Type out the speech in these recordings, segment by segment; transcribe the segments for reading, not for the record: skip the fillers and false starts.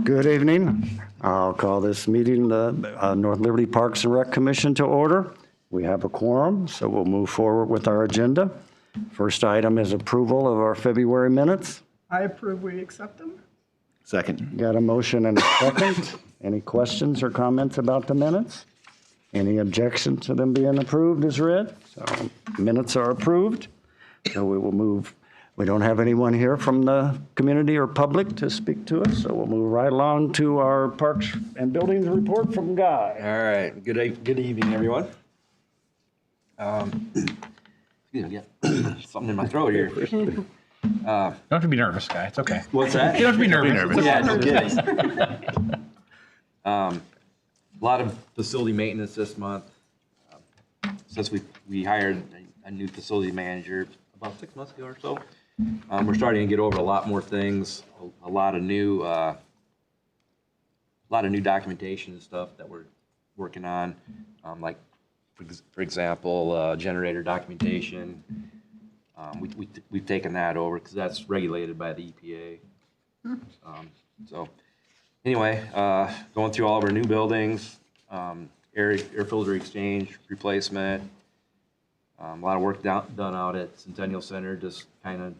Good evening. I'll call this meeting the North Liberty Parks and Rec Commission to order. We have a quorum, so we'll move forward with our agenda. First item is approval of our February minutes. I approve we accept them. Second. Got a motion and a second. Any questions or comments about the minutes? Any objection to them being approved as read? So minutes are approved. So we will move. We don't have anyone here from the community or public to speak to us, so we'll move right along to our Parks and Buildings report from Guy. All right. Good evening, everyone. Excuse me, I got something in my throat here. Don't have to be nervous, Guy. It's okay. What's that? You don't have to be nervous. Yeah, no kidding. A lot of facility maintenance this month. Since we hired a new facility manager about 6 months ago or so, we're starting to get over a lot more things. A lot of new documentation and stuff that we're working on, like for example, generator documentation. We've taken that over because that's regulated by the EPA. So anyway, going through all of our new buildings, air filter exchange replacement, a lot of work done out at Centennial Center, just kind of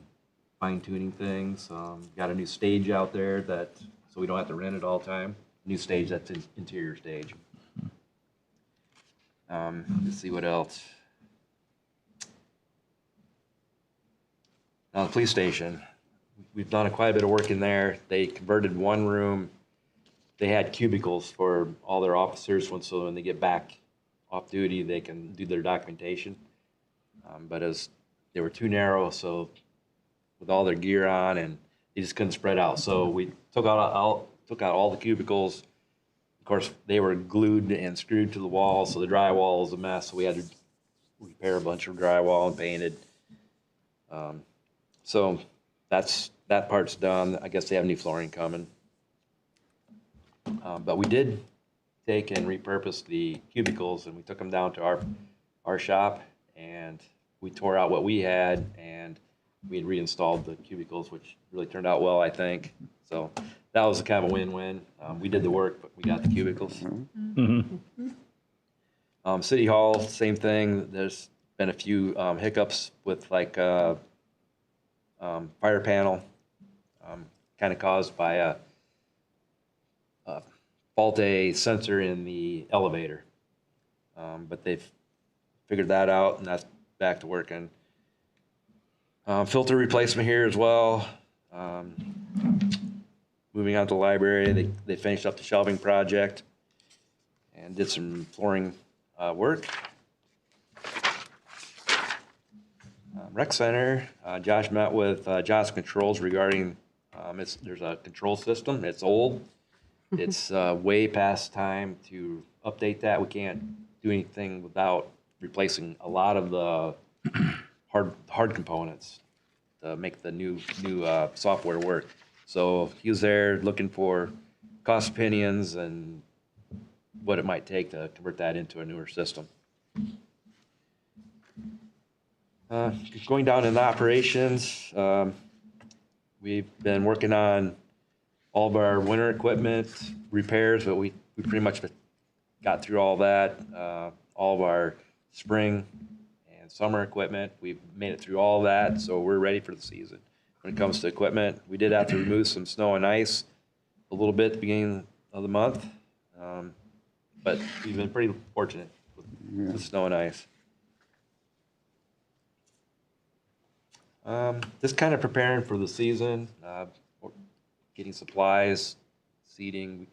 fine tuning things. Got a new stage out there so we don't have to rent it all the time. New stage, that's an interior stage. Let's see what else. Now the police station, we've done quite a bit of work in there. They converted one room. They had cubicles for all their officers, so when they get back off duty, they can do their documentation. But as they were too narrow, so with all their gear on, and they just couldn't spread out. So we took out all the cubicles. Of course, they were glued and screwed to the wall, so the drywall was a mess. So we had to repair a bunch of drywall and paint it. So that part's done. I guess they have new flooring coming. But we did take and repurpose the cubicles, and we took them down to our shop, and we tore out what we had, and we had reinstalled the cubicles, which really turned out well, I think. So that was kind of a win-win. We did the work, but we got the cubicles. City Hall, same thing. There's been a few hiccups with like fire panel, kind of caused by a faulty sensor in the elevator. But they've figured that out, and that's back to working. Filter replacement here as well. Moving on to the library, they finished up the shelving project and did some flooring work. Rec Center, Josh met with Johnson Controls regarding, there's a control system. It's old. It's way past time to update that. We can't do anything without replacing a lot of the hard components to make the new software work. So he was there looking for cost opinions and what it might take to convert that into a newer system. Going down in the operations, we've been working on all of our winter equipment repairs, but we pretty much got through all that. All of our spring and summer equipment, we've made it through all that, so we're ready for the season. When it comes to equipment, we did have to remove some snow and ice a little bit at the beginning of the month, but we've been pretty fortunate with snow and ice. Just kind of preparing for the season, getting supplies, seeding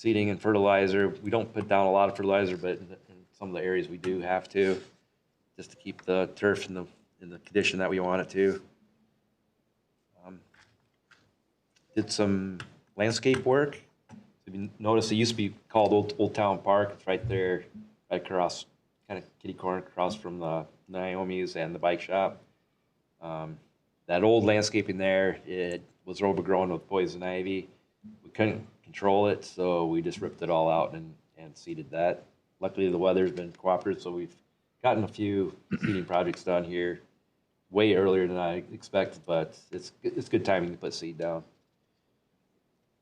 and fertilizer. We don't put down a lot of fertilizer, but in some of the areas we do have to, just to keep the turf in the condition that we want it to. Did some landscape work. If you notice, it used to be called Old Town Park. It's right there, right across, kind of kitty corner across from the Naomi's and the bike shop. That old landscaping there, it was overgrown with poison ivy. We couldn't control it, so we just ripped it all out and seeded that. Luckily, the weather's been cooperative, so we've gotten a few seeding projects done here way earlier than I expected, but it's good timing to put seed down.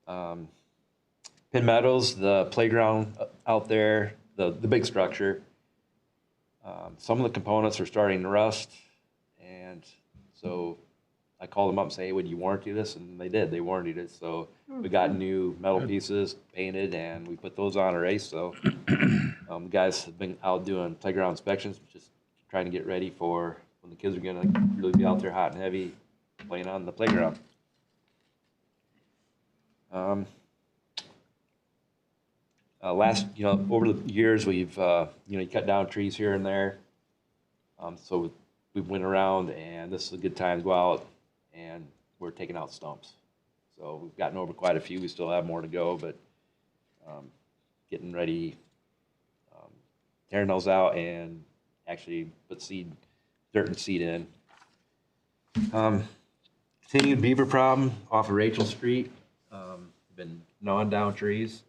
Pin Meadows, the playground out there, the big structure. Some of the components are starting to rust, and so I called them up and say, hey, would you warranty this? And they did. They warrantied it. So we got new metal pieces painted, and we put those on already. So the guys have been out doing playground inspections, just trying to get ready for when the kids are going to really be out there hot and heavy playing on the playground. Over the years, we've, you cut down trees here and there. So we went around, and this is a good time to go out, and we're taking out stumps. So we've gotten over quite a few. We still have more to go, but getting ready, tearing those out and actually put dirt and seed in. Continued beaver problem off of Rachel Street. Been gnawing down trees.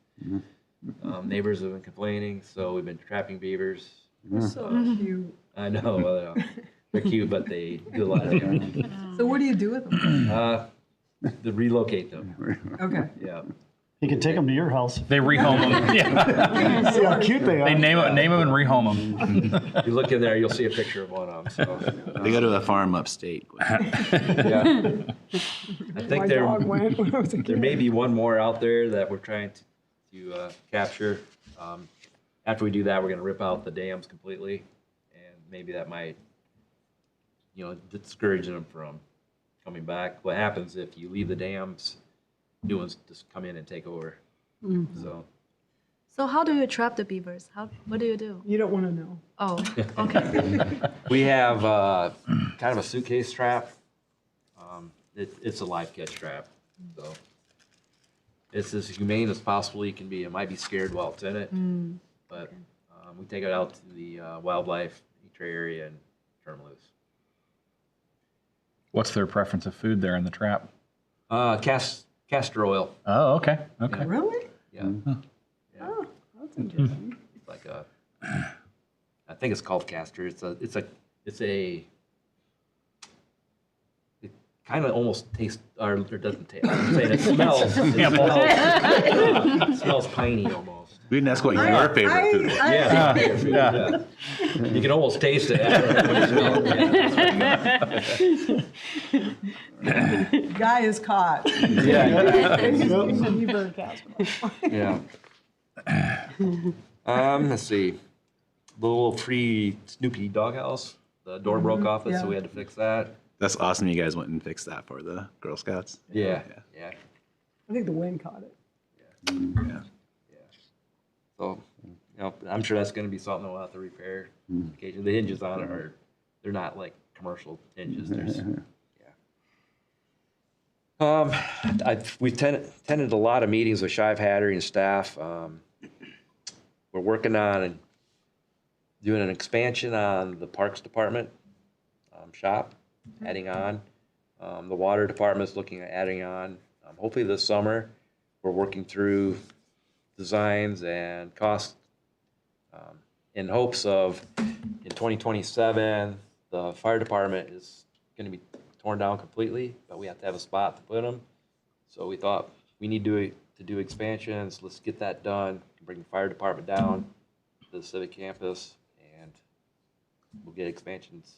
Neighbors have been complaining, so we've been trapping beavers. So cute. I know, they're cute, but they do a lot of damage. So what do you do with them? To relocate them. Okay. Yeah. You can take them to your house. They rehome them. Yeah. See how cute they are. They name them and rehome them. If you look in there, you'll see a picture of one of them. So, They go to a farm upstate. yeah. I think My there dog went when I was a there kid. may be one more out there that we're trying to capture. After we do that, we're going to rip out the dams completely, and maybe that might, discourage them from coming back. What happens if you leave the dams? New ones just come in and take over. So how do you trap the beavers? What do you do? You don't want to know. Oh, okay. We have kind of a suitcase trap. It's a live catch trap, so it's as humane as possible you can be. It might be scared while it's in it, but we take it out to the wildlife eatery area and turn them loose. What's their preference of food there in the trap? Castor oil. Oh, okay. Okay. Really? Yeah. Yeah. Oh, that's interesting. It's like I think it's called castor. It kind of almost tastes, or doesn't taste. I'm saying it smells. It smells piney almost. We didn't ask what your favorite food was. Yeah. Yeah. You can almost taste it after you smell it. Guy is caught. Yeah. He's a beaver cast. Yeah. Let's see. The little free Snoopy doghouse. The door broke off it, so we had to fix that. That's awesome. You guys went and fixed that for the Girl Scouts. Yeah. I think the wind caught it. Yeah. So, I'm sure that's going to be something we'll have to repair. Occasionally, the hinges on it they're not like commercial hinges. We've attended a lot of meetings with Shive Hattery and staff. We're working on doing an expansion on the Parks Department shop, adding on. The Water Department's looking at adding on. Hopefully this summer, we're working through designs and costs in hopes of in 2027, the fire department is going to be torn down completely, but we have to have a spot to put them. So we thought we need to do expansions. Let's get that done. Bring the fire department down to the civic campus, and we'll get expansions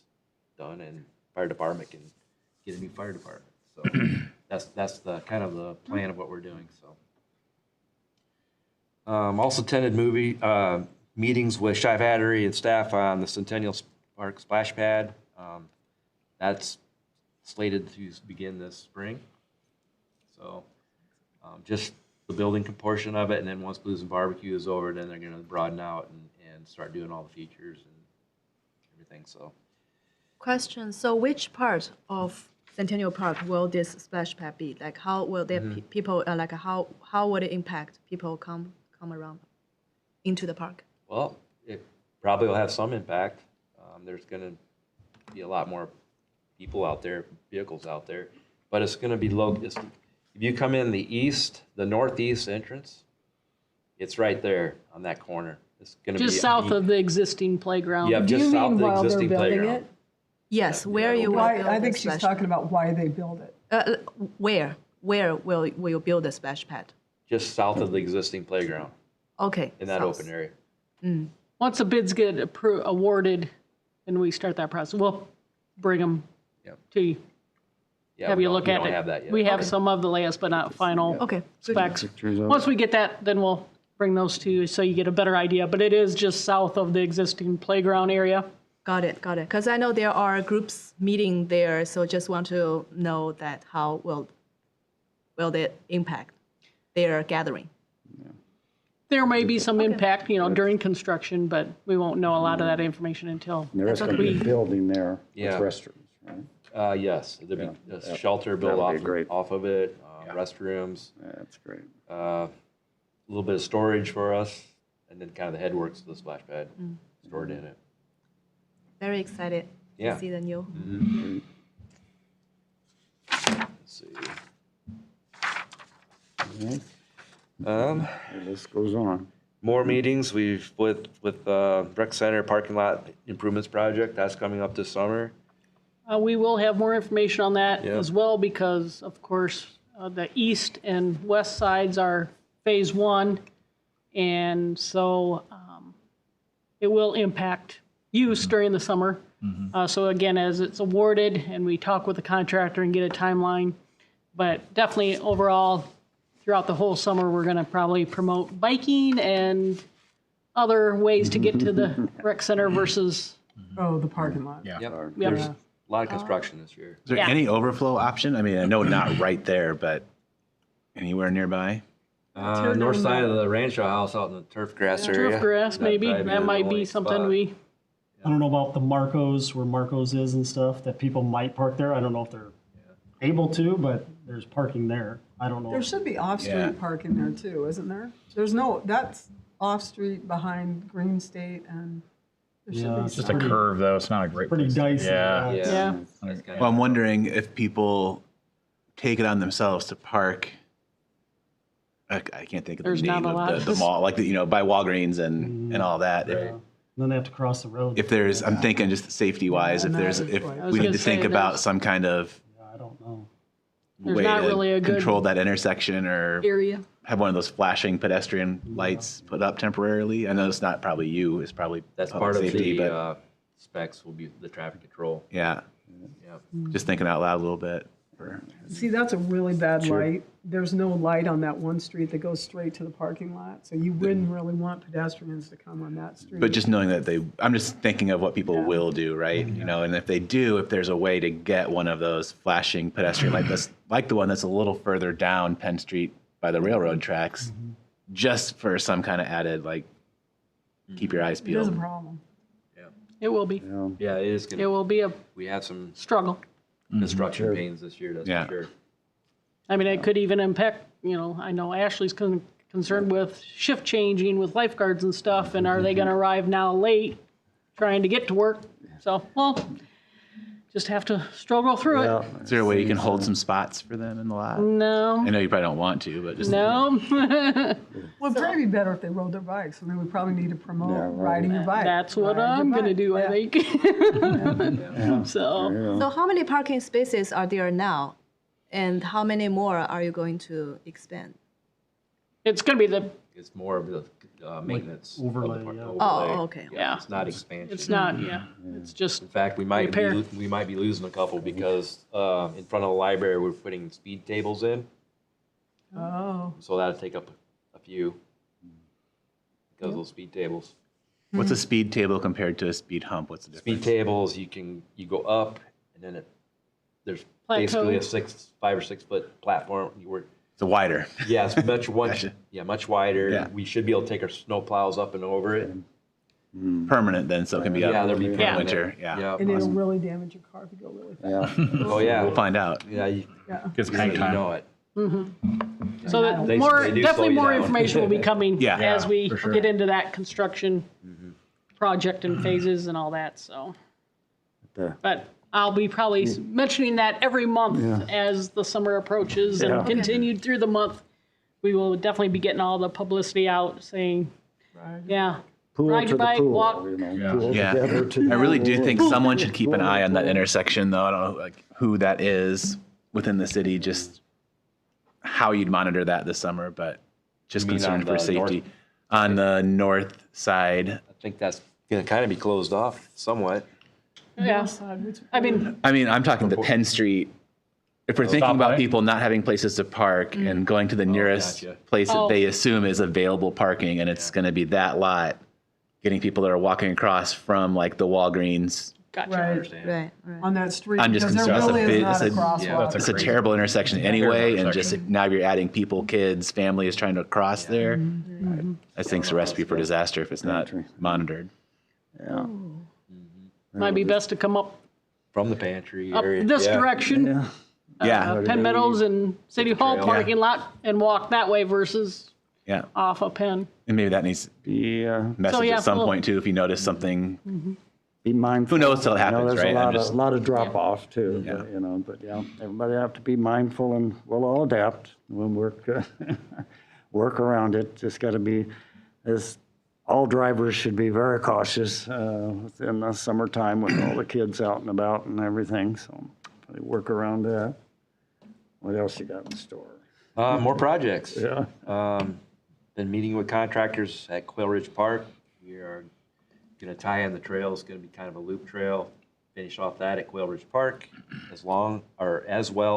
done, and fire department can get a new fire department. So that's the kind of the plan of what we're doing. So also attended meetings with Shive Hattery and staff on the Centennial Park splash pad. That's slated to begin this spring. So just the building portion of it, and then once Blues and Barbecue is over, then they're going to broaden out and start doing all the features and everything. So Question. So which part of Centennial Park will this splash pad be? Like how will there people, how would it impact people come around into the park? well, it probably will have some impact. There's going to be a lot more people out there, vehicles out there, but it's going to be low. If you come in the northeast entrance, it's right there on that corner. It's going to be Just south of the existing playground. Yeah, Do just you south mean of the while they're existing building playground. it? Yes, where you will Why, build I the think she's splash talking about why they build it. pad. Where? where will you build the splash pad? Just south of the existing playground Okay. in that south. open area. Once the bids get awarded and we start that process, we'll bring them Yep. to you. Yeah, Have we you don't- look we at don't it. have that yet. We have some of the layouts, but not final Okay. specs. Pictures of Once we get that, then we'll bring those to you so you get a better idea. But it is just south of the existing playground area. Got it. Because I know there are groups meeting there, so just want to know that how will they impact their gathering? There may be some impact, during construction, but we won't know a lot of that information until There is going to be a building there with Yeah. restrooms, right? Yes, there'd be Yeah. a shelter built That'd be great. off of it, restrooms, That's great. a little bit of storage for us, and then kind of the headworks of the splash pad stored in it. Very excited Yeah. to see the new. Let's see. All right, the list goes on. More meetings, we've, with Rec Center Parking Lot Improvements Project, that's coming up this summer. We will have more information on that Yeah. as well because, of course, the east and west sides are phase one. And so it will impact use during the summer. So again, as it's awarded and we talk with the contractor and get a timeline. But definitely overall, throughout the whole summer, we're going to probably promote biking and other ways to get to the rec center versus, Oh, the parking lot. Yeah. Yep, Yep. there's a lot of construction this year. Is there Yeah. any overflow option? I mean, I know not right there, but anywhere nearby? North side of the Rancho House out in the turf grass area. turf grass, That'd maybe. probably That the might only be something spot. we, I don't know about the Marcos, where Marcos is and stuff, that people might park there. I don't know if they're able to, but there's parking there. I don't know. There should be Yeah. off-street parking there too, isn't there? That's off-street behind Green State and there should Yeah, be it's Just a some. curve, though. It's not a great Pretty place. dicey. Yeah. Yeah. yeah. That's kinda- Well, I'm wondering if people take it on themselves to park. I can't think of There's the not name a lot of of the mall, like by Walgreens and all that. And then they have to cross the road. If there's, I'm thinking just safety wise, if Yeah, there's, that is if right. I was we need gonna to think say about there's- some kind of Yeah, I don't know. There's way not really a to good control that intersection or area. have one of those flashing pedestrian lights put up temporarily. I know it's not probably you, it's probably That's public part of safety, the but specs will be the traffic control. yeah, Yeah. just thinking out loud a little bit. See, that's a really bad light. There's no light on that one street that goes straight to the parking lot. So you wouldn't really want pedestrians to come on that street. But just knowing that I'm just thinking of what people will do, right? You know, and if they do, if there's a way to get one of those flashing pedestrian lights, that's like the one that's a little further down Penn Street by the railroad tracks, just for some kind of added, like, keep your eyes It is a peeled. problem. It will be. Yeah, it is It gonna, will be a we have some struggle. construction pains this year, that's Yeah. for sure. I mean, it could even impact, I know Ashley's concerned with shift changing with lifeguards and stuff, and are they gonna arrive now late, trying to get to work? So, well, just have to struggle through it. Is there a way you can hold some spots for them in the lot? No, I know you probably don't want to, but just no, Well, it'd probably be better if they rode their bikes. I mean, we probably need to promote Yeah, riding your bike. that's what Ride your I'm gonna bike. do, I Yeah. think. So, So how many parking spaces are there now? And how many more are you going to expand? it's gonna be the, It's more of the maintenance. of the overlay, park- yeah. overlay. Oh, okay. Yeah. It's not expansion. it's not, yeah, it's just, In fact, we might Repair. we might be losing a couple because in front of the library we're putting speed tables in, Oh, so that'll take up a few because of those speed tables. what's a speed table compared to a speed hump? What's the difference? Speed tables, you go up and then there's basically Plateau. a 5 or 6 foot platform. It's a wider. Yeah, it's much Gotcha. much wider. Yeah. We should be able to take our snow plows up and over it. Permanent then, so it can be up Yeah, they'll be in permanent. winter. Yeah. Yeah. and it'll really damage your car if you go really fast. Yeah. Oh yeah. We'll find out. Yeah. Yeah. It's You hang time. know it. so that They- more, they do definitely slow you more down. information will be coming Yeah. as we for sure. get into that construction project and phases and all that, so. The- But I'll be probably mentioning that every month as the summer approaches Yeah. and continued through the month. We will definitely be getting all the publicity out saying, yeah, Pool ride to your the bike, pool, walk. you know, Yeah. pool Yeah. together to the I really do pool. think someone should keep an eye on that intersection, though. I don't know like who that is within the city. Just how you'd monitor that this summer, but just You mean concerned on for the safety. north? On the north side, I think that's gonna kind of be closed off somewhat. Yeah. I mean, I'm talking the Penn Street. If we're thinking about Stoplight? people not having places to park and going to the nearest gotcha. place that Oh. they assume is available parking, and it's going to be that lot, getting people that are walking across from like the Walgreens. gotcha. Right, Right, right. on that street, I'm just because there concerned. really is It's not a a bit- crosswalk. It's a terrible intersection anyway, and just now you're adding people, kids, families trying to cross there. I think it's a recipe for disaster if it's not monitored. Yeah. Might be best to come up From the pantry up area. this yeah. direction, Yeah, Penn Meadows and City Hall trail. parking lot, and walk that way versus yeah, off of Penn. and maybe that needs Be, message yeah, at some well- point too. If you notice something, be mindful. Who knows till it You know, happens, there's right? a I'm lot, just- a lot of drop off too, Yeah. you know, but yeah, everybody have to be mindful and we'll all adapt. We'll work, work around it. Just got to be, as all drivers should be very cautious in the summertime with all the kids out and about and everything. So probably work around that. What else you got in store? More projects. Yeah. Been meeting with contractors at Quail Ridge Park. We are gonna tie in the trail. It's gonna be kind of a loop trail. Finish off that at Quail Ridge Park, as well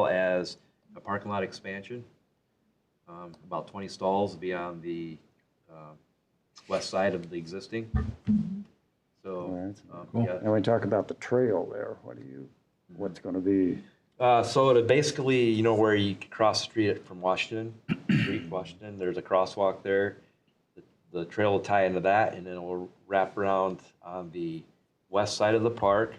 as a parking lot expansion. About 20 stalls will be on the west side of the existing. So, yeah. And we talk about the trail there. What's going to be? So to basically, you know, where you can cross the street from Washington, there's a crosswalk there. The trail will tie into that, and then it will wrap around on the west side of the park,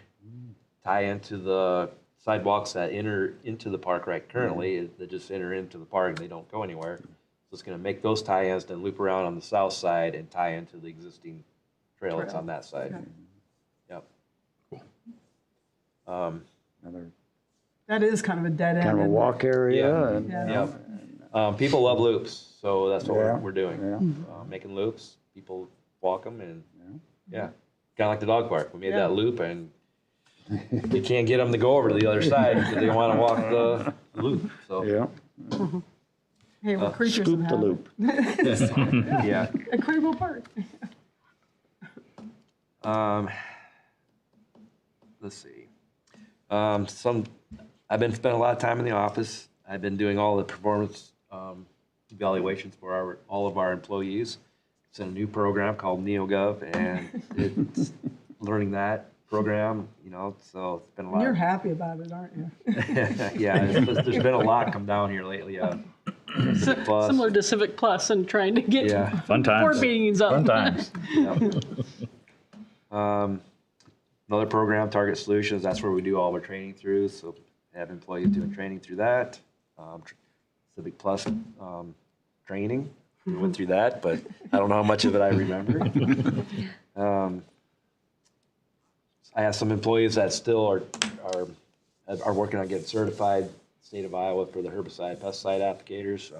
tie into the sidewalks that enter into the park right currently. They just enter into the park and they don't go anywhere. So it's going to make those tie-ins, then loop around on the south side and tie into the existing trail that's on that side. Yep. Another That is kind of a dead end. kind of a isn't it? walk area? Yeah. And, Yep. People love loops, so that's what Yeah. we're doing. Yeah. Making loops, people walk them, and yeah, kind of like the dog park. We made Yeah. that loop, and you can't get them to go over to the other side because they want to walk the loop. So Yeah. Hey, we're creatures of Scoop the habit. loop. yeah. At Crable Park. Let's see. I've been spending a lot of time in the office. I've been doing all the performance evaluations for all of our employees. It's in a new program called NeoGov, and it's learning that program. You know, so it's been a lot. You're happy about it, aren't you? Yeah, there's been a lot come down here lately. Civic Plus. Similar to Civic Plus and trying to get Yeah. Fun times. board meetings up. Fun times. Yep. Another program, Target Solutions. That's where we do all of our training through. So have employees doing training through that. Civic Plus training. We went through that, but I don't know how much of it I remember. I have some employees that still are working on getting certified, state of Iowa, for the herbicide, pesticide applicators.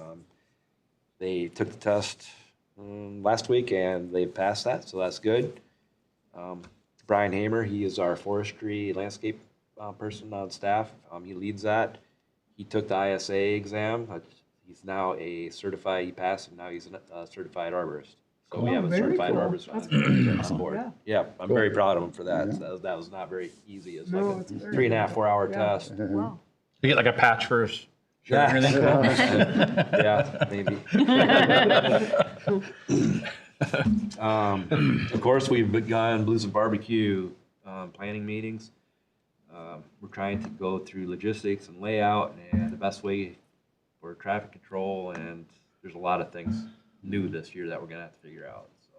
They took the test last week and they passed that, so that's good. Brian Hamer, he is our forestry landscape person on staff. He leads that. He took the ISA exam. He's now a certified, he passed, and now he's a certified arborist. So we Oh, have a very certified cool. arborist on board. Yeah. Yeah, I'm very proud of him for that. So that was not very easy. It's No, like it's a very 3.5, good. 4 hour Yeah. test. Wow. You get like a patch for his shirt Yeah. and everything. Yeah, maybe. Of course, we've begun Blues and Barbecue planning meetings. We're trying to go through logistics and layout and the best way for traffic control, and there's a lot of things new this year that we're gonna have to figure out. So,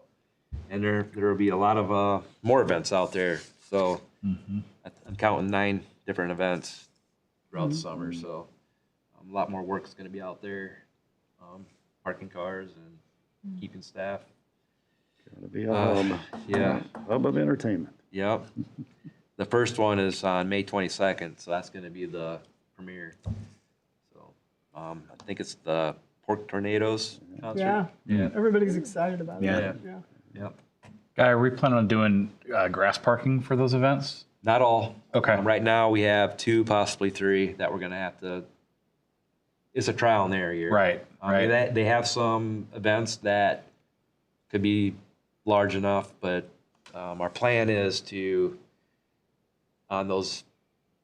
and there will be a lot of more events out there. So I'm counting 9 different events throughout the summer. So a lot more work is going to be out there, parking cars and keeping staff. Gotta be a hub. Yeah. Hub of entertainment. Yep. The first one is on May 22nd, so that's going to be the premiere. So I think it's the Pork Tornadoes concert. Yeah. Yeah. Everybody's excited about Yeah. it. Yeah. Yep. Guy, are we planning on doing grass parking for those events? Not all. Okay. Right now we have 2, possibly 3 that we're going to have to it's a trial and error year. Right, right. They have some events that could be large enough, but our plan is to, on those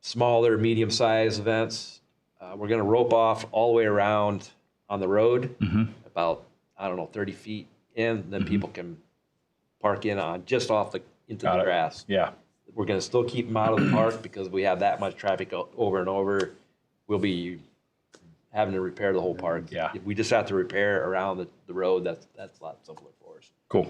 smaller, medium-sized events, we're going to rope off all the way around on the road, about, I don't know, 30 feet in, then people can park in on just off into Got the it. grass. Yeah. We're going to still keep them out of the park because we have that much traffic over and over. We'll be having to repair the whole park. Yeah. If we just have to repair around the road, that's a lot simpler for us. Cool.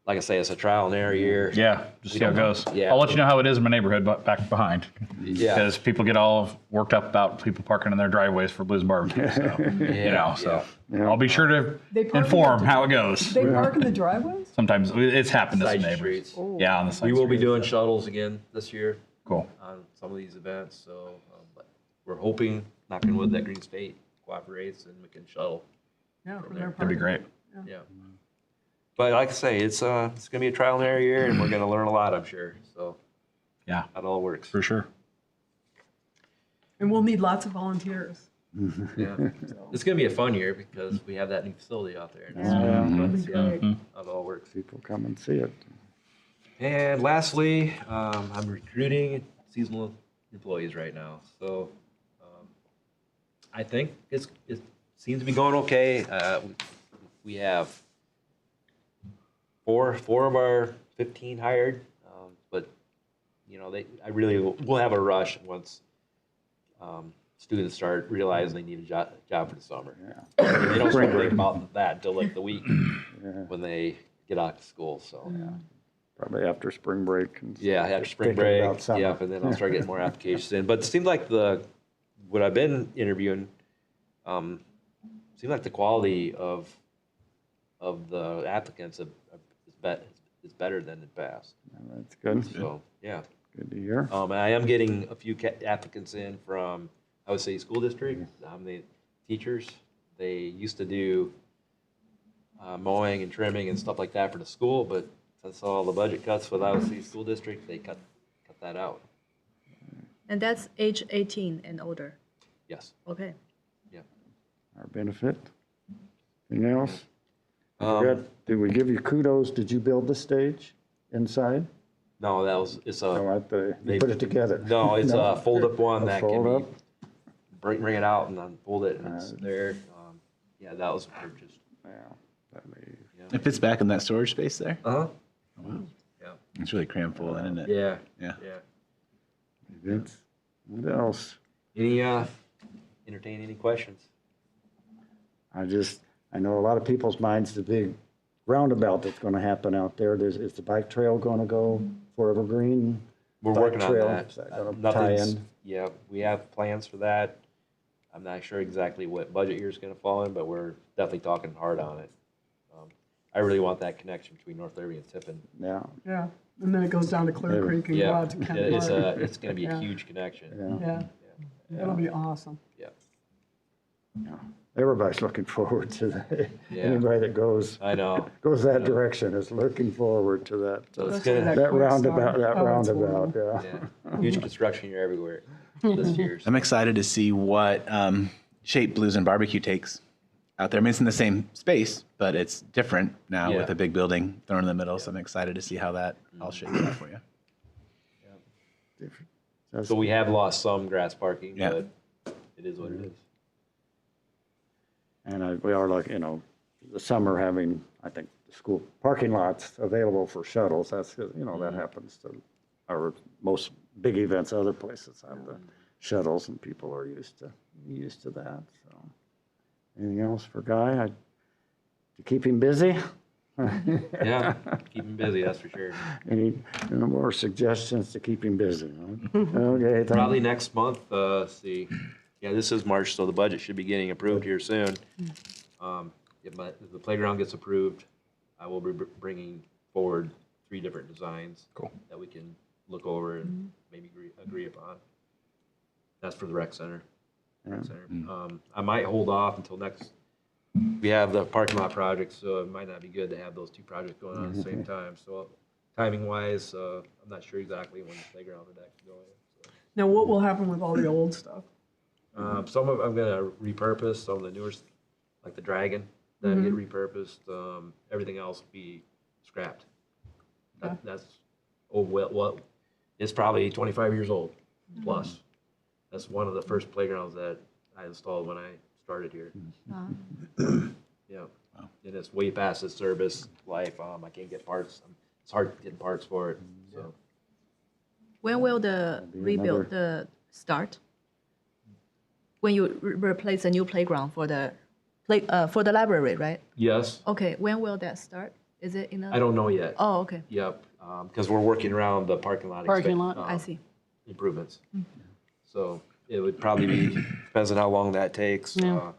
Like I say, it's a trial and error year. Yeah, just see how it goes. Yeah. I'll let you know how it is in my neighborhood, but back behind. Yeah. Because people get all worked up about people parking in their driveways for Blues Barbecue. So, so I'll be sure to They park in inform the- how it goes. They park in the driveways? Sometimes it's happened to some Side neighbors. streets. Yeah, on the side We will be streets. doing shuttles again this year Cool. on some of these events. So but we're hoping, knocking wood, that Green State cooperates and we can shuttle. Yeah, from there. their That'd be parking. great. Yeah. But like I say, it's going to be a trial and error year, and we're going to learn a lot, I'm sure. So Yeah, how it all works. for sure. And we'll need lots of volunteers. Yeah. It's going to be a fun year because we have that new facility out there. That'll be Let's see how great. how it all works. People come and see it. And lastly, I'm recruiting seasonal employees right now. So I think it seems to be going okay. We have four of our 15 hired, but we'll have a rush once students start realizing they need a job for the summer. Yeah. They don't start thinking about that until like the week when they get out of school. So Probably after spring break. And yeah, after spring thinking break, about summer. yep, and then I'll start getting more applications in. But it seems like what I've been interviewing, seems like the quality of the applicants is better than in the past. That's good. So yeah, Good to hear. and I am getting a few applicants in from, I would say, school district. The teachers, they used to do mowing and trimming and stuff like that for the school, but since all the budget cuts with Iowa School District, they cut that out. And that's age 18 and older. Yes. Okay. Yeah. Our benefit. Anything else? Um, Good. Did we give you kudos? Did you build the stage inside? No, it's a. No, you they- put it together. No, it's a fold-up one A that can fold-up? be, bring it out and unfold it, and it's there. Yeah, that was purchased. Yeah. that may- It fits back in that storage space there. Uh-huh. Yeah. It's really crammed full, isn't it? Yeah. Yeah. Yeah. Vince, what else? Entertain any questions? I know a lot of people's minds, the big roundabout that's going to happen out there. Is the bike trail going to go Forever Green? We're Bike working on trail, that. is that gonna tie Nothing's, in? yeah, we have plans for that. I'm not sure exactly what budget year is going to fall in, but we're definitely talking hard on it. I really want that connection between North Liberty and Tiffin. Yeah. Yeah, and then it goes down to Clear Creek and go Yeah, out to Kent it's Park. it's going to be a Yeah. huge connection. Yeah. Yeah, that'll be awesome. Yeah. Everybody's looking forward to that. Yeah. Anybody that goes I know. that direction is looking forward to that. So it's Especially gonna, That quick roundabout, start. that Oh, it's roundabout, horrible. yeah. yeah, huge construction year everywhere this year. I'm excited to see what shape Blues and Barbecue takes out there. I mean, it's in the same space, but it's different now Yeah. with a big building thrown in the middle. So I'm excited to see how that all shakes out for you. So we have lost some grass parking, Yeah. but it is what it is. And we are like, the summer having, I think, the school parking lots available for shuttles. That's, that happens to our most big events. Other places have the shuttles and people are used to that. So anything else for Guy? To keep him busy? Yeah, keep them busy, that's for sure. Any more suggestions to keep him busy? Huh? Okay. thank- Probably next month, see. Yeah, this is March, so the budget should be getting approved here soon. If the playground gets approved, I will be bringing forward 3 different designs. Cool. That we can look over and maybe agree upon. That's for the rec center. I might hold off until we have the parking lot project, so it might not be good to have those 2 projects going on at the same time. So timing wise, I'm not sure exactly when the playground would actually go in. So. Now, what will happen with all the old stuff? Some of I'm gonna repurpose, some of the newer, like the Dragon, that get repurposed. Everything else will be scrapped. That's it's probably 25 years old plus. That's one of the first playgrounds that I installed when I started here. Yeah, and it's way past its service life. I can't get parts. It's hard getting parts for it. So When will the rebuild start? When you replace a new playground for the library, right? yes, Okay, when will that start? Is it in a? I don't know yet. Oh, okay. Yep, because we're working around the parking lot. Parking lot. I see. Improvements. So it would probably be, depends on how long that takes. Yeah.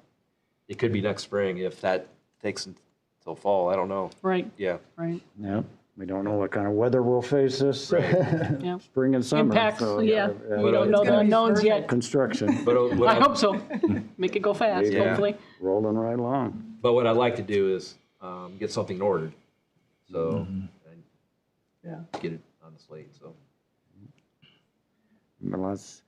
It could be next spring if that takes until fall. I don't know. Right, Yeah. right. Yep. We don't know what kind of weather we'll face this Yeah. spring and summer. Impacts, so, yeah. We don't know the gonna be unknowns yet. Construction But I hope so. Make it go fast, Yeah. hopefully. rolling right along. But what I'd like to do is get something ordered. So and Yeah. get it on the slate. So Well, it's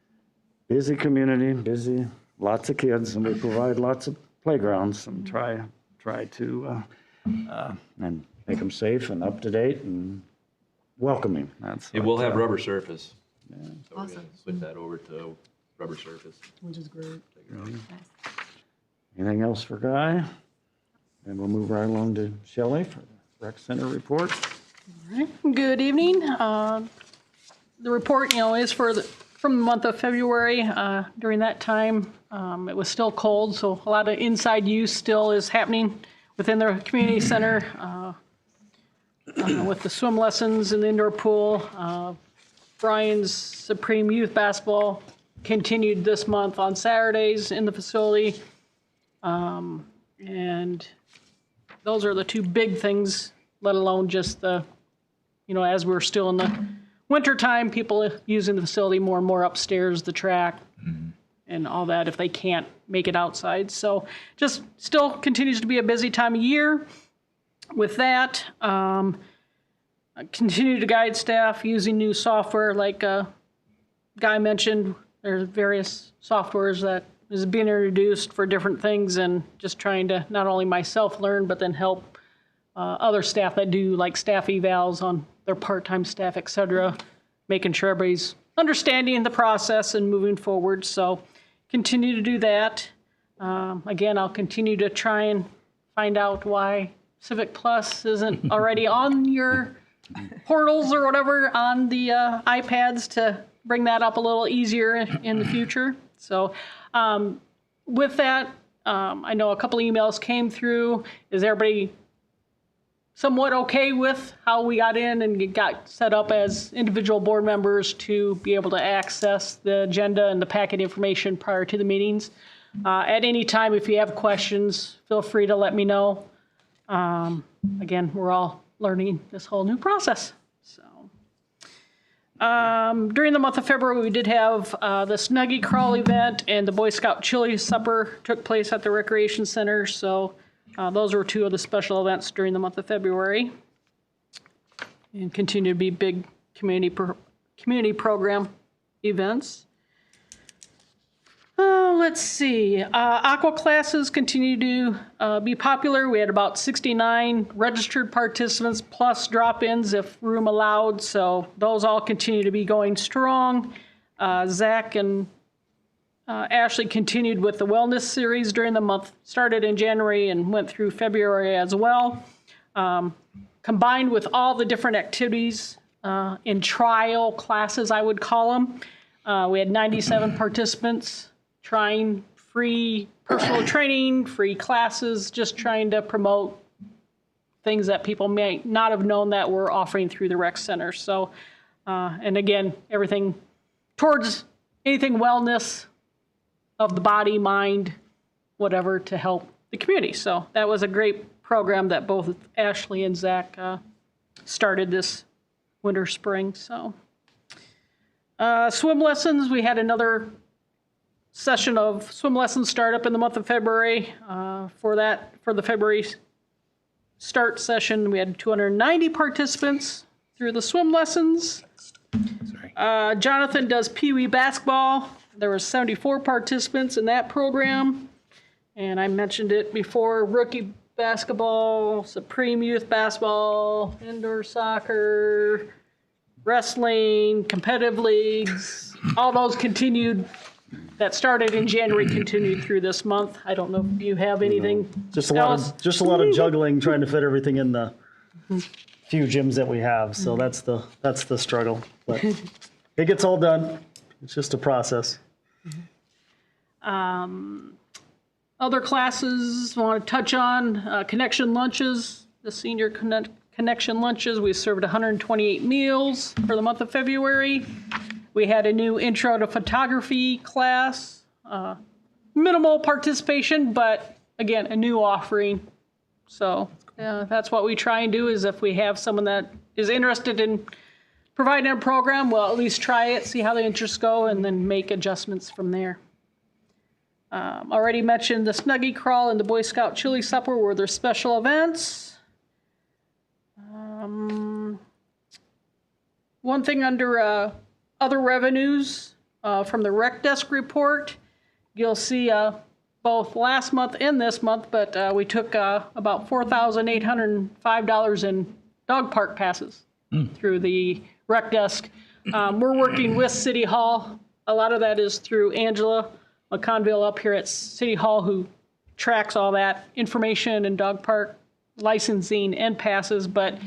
busy community, busy, lots of kids, and we provide lots of playgrounds and try to and make them safe and up to date and welcoming. That's it will what, have rubber surface. So we're Awesome. gonna switch that over to rubber surface. Which is great. Anything else for Guy? And we'll move right along to Shelley for the rec center report. Good evening. The report, is from the month of February. During that time, it was still cold, so a lot of inside use still is happening within the community center with the swim lessons in the indoor pool. Brian's Supreme Youth Basketball continued this month on Saturdays in the facility. And those are the two big things, let alone just the, as we're still in the wintertime, people using the facility more and more upstairs, the track, and all that if they can't make it outside. So just still continues to be a busy time of year. With that, I continue to guide staff using new software like Guy mentioned. There's various softwares that is being introduced for different things, and just trying to not only myself learn, but then help other staff that do like staff evals on their part-time staff, et cetera, making sure everybody's understanding the process and moving forward. So continue to do that. Again, I'll continue to try and find out why Civic Plus isn't already on your portals or whatever on the iPads to bring that up a little easier in the future. So with that, I know a couple emails came through. Is everybody somewhat okay with how we got in and got set up as individual board members to be able to access the agenda and the packet information prior to the meetings? At any time, if you have questions, feel free to let me know. Again, we're all learning this whole new process. So, during the month of February, we did have the Snuggie Crawl event, and the Boy Scout Chili Supper took place at the Recreation Center. So those were two of the special events during the month of February, and continue to be big community program events. Let's see. Aqua classes continue to be popular. We had about 69 registered participants plus drop-ins if room allowed. So those all continue to be going strong. Zach and Ashley continued with the wellness series during the month, started in January and went through February as well. Combined with all the different activities in trial classes, I would call them. We had 97 participants trying free personal training, free classes, just trying to promote things that people may not have known that we're offering through the rec center. So, and again, everything towards anything wellness of the body, mind, whatever, to help the community. So that was a great program that both Ashley and Zach started this winter, spring. So swim lessons, we had another session of swim lessons start up in the month of February. For the February start session, we had 290 participants through the swim lessons. Jonathan does Pee Wee basketball There were 74 participants in that program. And I mentioned it before, rookie basketball, Supreme Youth basketball, indoor soccer, wrestling, competitive leagues, all those continued. That started in January, continued through this month. I don't know if you have anything Just a else. lot of juggling, trying to fit everything in the few gyms that we have. So that's the struggle. But it gets all done. It's just a process. Other classes I want to touch on, connection lunches, the senior connection lunches. We served 128 meals for the month of February. We had a new intro to photography class, minimal participation, but again, a new offering. So that's what we try and do, is if we have someone that is interested in providing a program, we'll at least try it, see how the interests go, and then make adjustments from there. Already mentioned the Snuggie Crawl and the Boy Scout Chili Supper were their special events. One thing under other revenues from the rec desk report, you'll see both last month and this month, but we took about $4,805 in dog park passes through the rec desk. We're working with City Hall. A lot of that is through Angela McConville up here at City Hall, who tracks all that information and dog park licensing and passes, but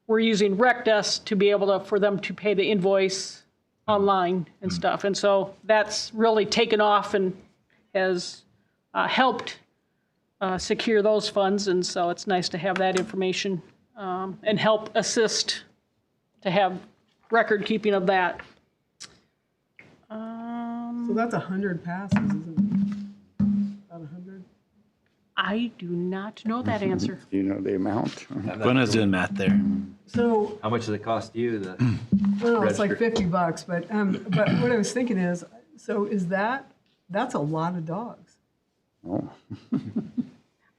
we're using rec desk to be able to, for them to pay the invoice online and stuff. And so that's really taken off and has helped secure those funds. And so it's nice to have that information and help assist to have record keeping of that. So that's 100 passes, isn't it? About 100? I do not know that answer. Do you know the amount? Gwenna's doing math there. So, How much does it cost you? well, it's like Register. $50, but what I was thinking is, so that's a lot of dogs. Oh,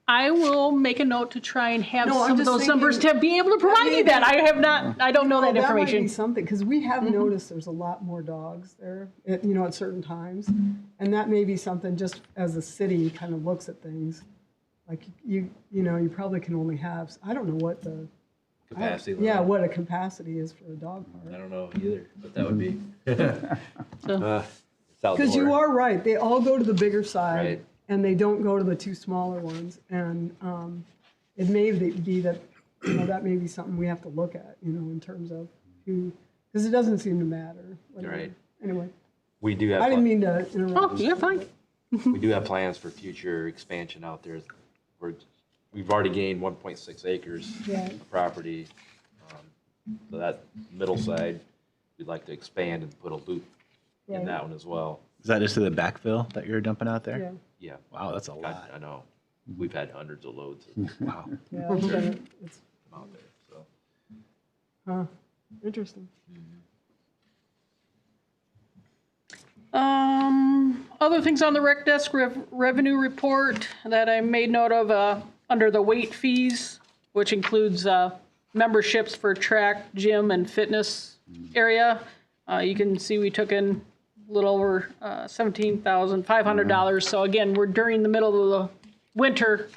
I will make a note to try and have No, I'm some of just those numbers thinking- to be able to provide you that. I don't know that That might be information. something, because we have noticed there's a lot more dogs there, at certain times. And that may be something, just as a city kind of looks at things. Like you probably can only have, I don't know what the, Capacity. yeah, limit. what a capacity is for a dog I park. don't know either, but that would be. So- Because you are right, they all go to the bigger side, Right. and they don't go to the two smaller ones. And it may be that, that may be something we have to look at, in terms of who, because it doesn't seem to matter. whatever. Right. Anyway, We do have. I didn't mean to Oh, interrupt. you're fine. We do have plans for future expansion out there. We've already gained 1.6 acres Right. of property. So that middle side, we'd like to expand and put a loop in Right. that one as well. Is that just to the backfill that you're dumping out there? Yeah, Yeah, Wow, that's a lot. I know. We've had hundreds of loads Wow. yeah, it's out there, so. interesting. Other things on the rec desk revenue report that I made note of under the weight fees, which includes memberships for track, gym, and fitness area. You can see we took in a little over $17,500. So again, we're during the middle of the winter,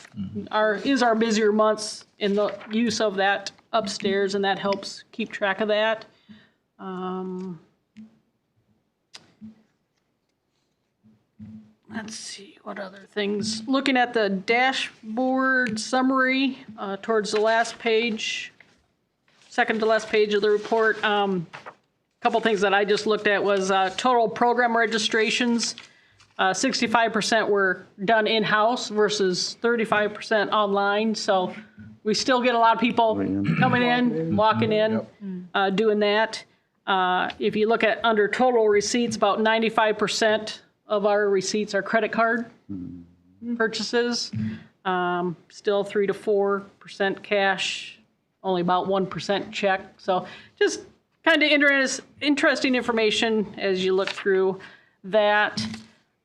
our busier months in the use of that upstairs, and that helps keep track of that. Let's see, what other things? Looking at the dashboard summary towards the last page, second to last page of the report. Couple things that I just looked at was total program registrations. 65% were done in-house versus 35% online. So we still get a lot of people coming in, walking in, doing that. If you look at under total receipts, about 95% of our receipts are credit card purchases. Still 3 to 4% cash, only about 1% check. So just kind of interesting information as you look through that.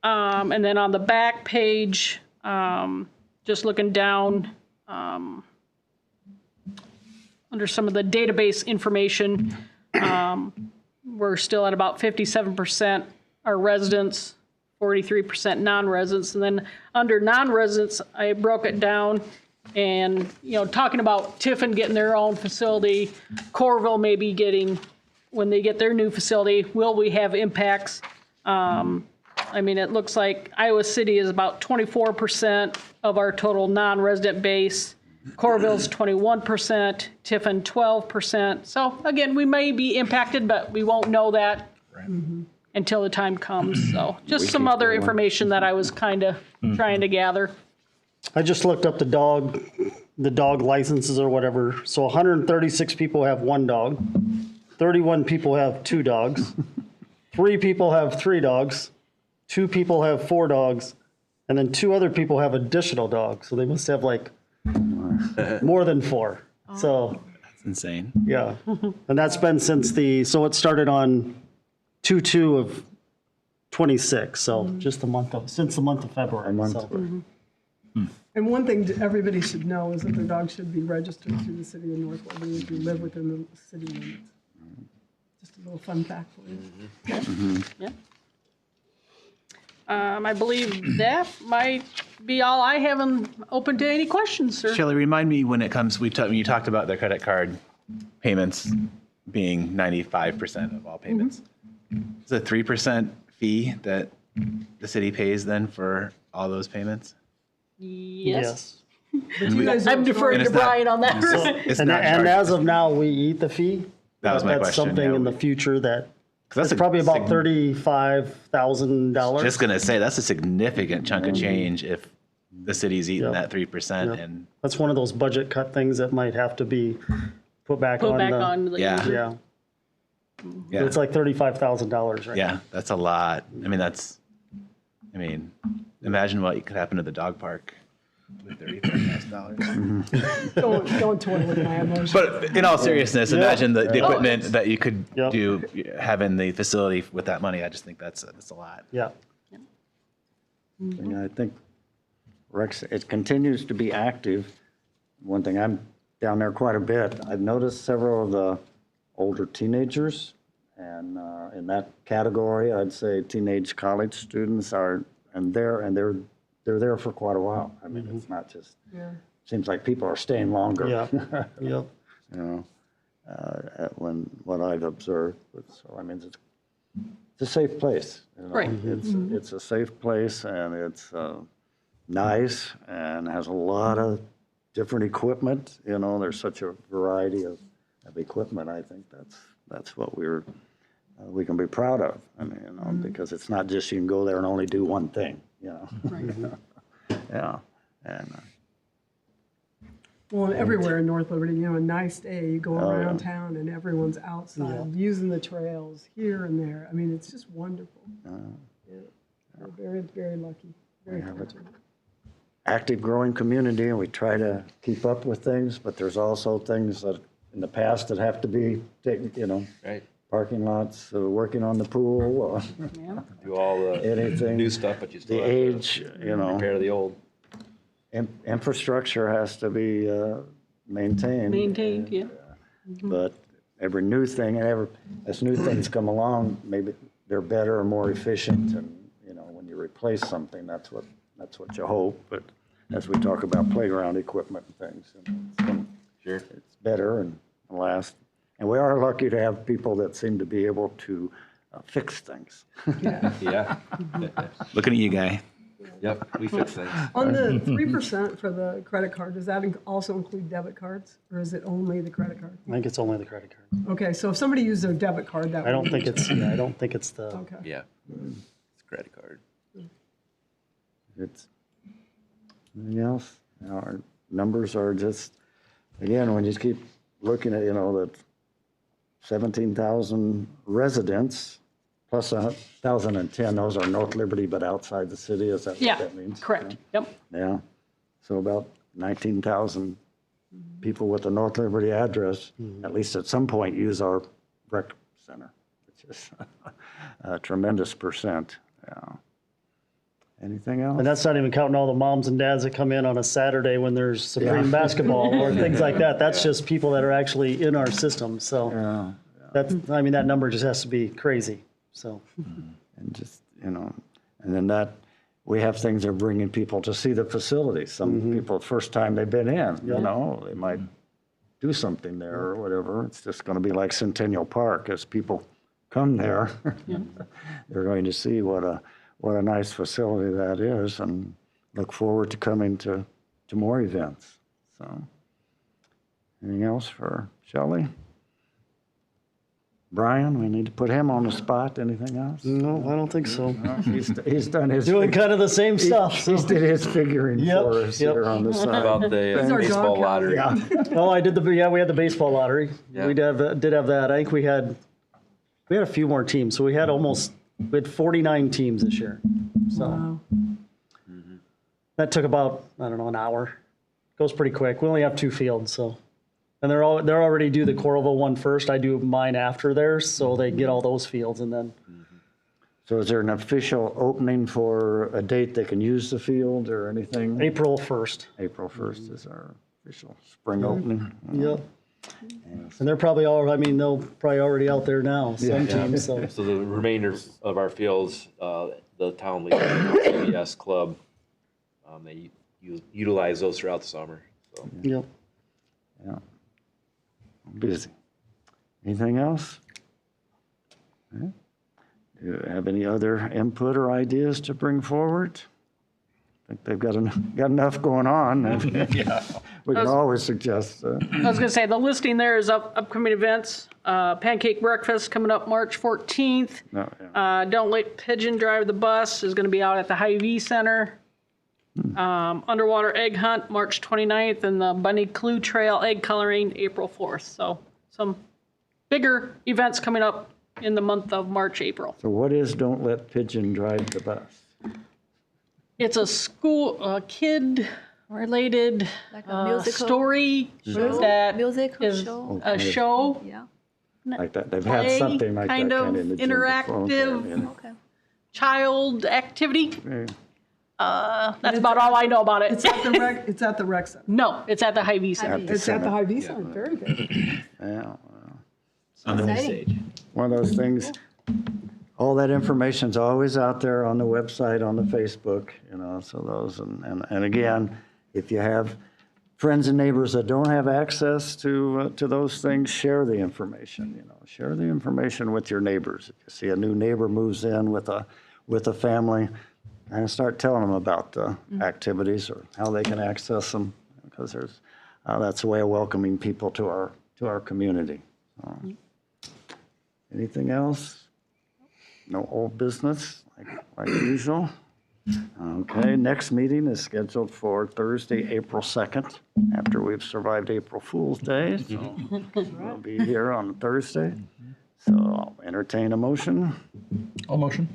And then on the back page, just looking down under some of the database information, we're still at about 57% are residents, 43% non-residents. And then under non-residents, I broke it down and, talking about Tiffin getting their own facility, Corville maybe getting, when they get their new facility, will we have impacts? It looks like Iowa City is about 24% of our total non-resident base. Corville's 21%, Tiffin 12%. So again, we may be impacted, but we won't know that until the time comes. So just some other information that I was kind of trying to gather. I just looked up the dog licenses or whatever. So 136 people have one dog, 31 people have 2 dogs, 3 people have 3 dogs, 2 people have 4 dogs, and then 2 other people have additional dogs. So they must have like more than 4. So That's insane. yeah, and that's been since so it started on 2/2 of 26. So just since the month of February. So. And one thing everybody should know is that their dog should be registered through the city of North Liberty if you live within the city limits. Just a little fun fact for you. Yeah. I believe that might be all I have. I'm open to any questions, sir. Shelley, remind me when it comes, when you talked about the credit card payments being 95% of all payments. Is it a 3% fee that the city pays then for all those payments? Yes. But you guys I'm don't deferring And to it's not- Brian on that. It's And, not and charged. as of now, we eat the fee. That was but my that's question, something yeah. in the future that 'Cause that's it's probably about $35,000. Just gonna say, that's a significant chunk of change if the city's eating Yep. that 3%, Yep. and That's one of those budget cut things that might have to be put back Put on. back on the Yeah. Yeah, yeah, it's like $35,000 right now. yeah, that's a lot. Imagine what could happen to the dog park with $35,000. don't toy with my emotions. But in all seriousness, imagine the equipment that you could Yep. do, have in the facility with that money. I just think that's a lot. Yeah. I think Rex, it continues to be active. One thing, I'm down there quite a bit. I've noticed several of the older teenagers, and in that category, I'd say teenage college students are, and they're there for quite a while. It's not just, Yeah. seems like people are staying longer. Yeah. Yep. You know, when what I've observed. So it's a safe place. Right. It's a safe place, and it's nice, and has a lot of different equipment. There's such a variety of equipment. I think that's what we can be proud of. Because it's not just you can go there and only do one thing. Yeah, and. Well, and everywhere in North Liberty, a nice day, you go Oh, around yeah. town and everyone's outside using the trails here and there. It's just wonderful. Yeah. We're very, very lucky, very have it. fortunate. Active, growing community, and we try to keep up with things, but there's also things that in the past that have to be taken, Right. parking lots, working on the pool, Yeah. Do all the anything. new stuff, but you still The have to age, repair the old. infrastructure has to be maintained. Maintained, yeah. But every new thing, and as new things come along, maybe they're better or more efficient, and, when you replace something, that's what you hope. But as we talk about playground equipment and things, Sure. it's better and last. And we are lucky to have people that seem to be able to fix things. Yeah. Looking at you, Guy. Yep. We fix things. On the 3% for the credit card, does that also include debit cards, or is it only the credit card? I think it's only the credit card. Okay, so if somebody used their debit card, that I don't would think be- it's the. Okay. Yeah. It's a credit card. It's, anything else? Our numbers are just, again, when you keep looking at, that 17,000 residents, plus 1,010, those are North Liberty, but outside the city, is that what Yeah, that means? correct. Yep. Yeah, so about 19,000 people with a North Liberty address, at least at some point, use our rec center, which is a tremendous percent, yeah. Anything else? And that's not even counting all the moms and dads that come in on a Saturday when there's Supreme basketball or things like that. That's just people that are actually in our system. So Yeah, that number just has to be crazy. So and just, and then we have things that are bringing people to see the facility. Some people, first time they've been in, they might do something there or whatever. It's just going to be like Centennial Park. As people come there, they're going to see what a nice facility that is, and look forward to coming to more events. So, anything else for Shelley? Brian, we need to put him on the spot. Anything else? No, I don't think so. He's done his Doing kind of the same stuff. He's did his figuring for us here on the side. About the our baseball dog lottery. Oh, we had the baseball lottery. Yeah. We did have that. I think we had a few more teams. So we had 49 teams this year. So Wow. that took about, I don't know, an hour. Goes pretty quick. We only have 2 fields, so. And they're already do the Coralville one first. I do mine after theirs, so they get all those fields and then. So is there an official opening for a date they can use the field or anything? April 1st. April 1st is our official spring opening. Yep. And they're probably they'll probably already out there now, some teams, so. So the remainder of our fields, the town league, the CBS club, they utilize those throughout the summer. So Yep. Yeah. Busy. Anything else? Okay. Do you have any other input or ideas to bring forward? I think they've got enough going on. We can always suggest. I was going to say, the listing there is upcoming events. Pancake Breakfast coming up March 14th. No, yeah. Don't Let Pigeon Drive the Bus is going to be out at the Hy-Vee Center. Underwater Egg Hunt, March 29th, and the Bunny Clue Trail Egg Coloring, April 4th. So some bigger events coming up in the month of March, April. So what is Don't Let Pigeon Drive the Bus? It's a kid-related Like a musical story that musical is show. a show. Yeah. Like that? They've had Play, something like kind that of in the gym before. interactive. Okay, Okay. Child activity. yeah. That's about all I know about it. It's at the rec center. No, it's at the Hy-Vee Center. It's at the Hy-Vee Center. Very good. Yeah. On the Exciting. stage. One of those things, all that information's always out there on the website, on the Facebook, so those, and again, if you have friends and neighbors that don't have access to those things, share the information, share the information with your neighbors. If you see a new neighbor moves in with a family, and start telling them about the activities or how they can access them, because that's a way of welcoming people to our community. Anything else? No old business, like usual? Okay, next meeting is scheduled for Thursday, April 2nd, after we've survived April Fool's Day. So we'll be here on Thursday. So I'll entertain a motion. All motion.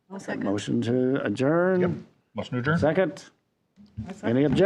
Motion to adjourn. Motion to adjourn. Second? Any objections?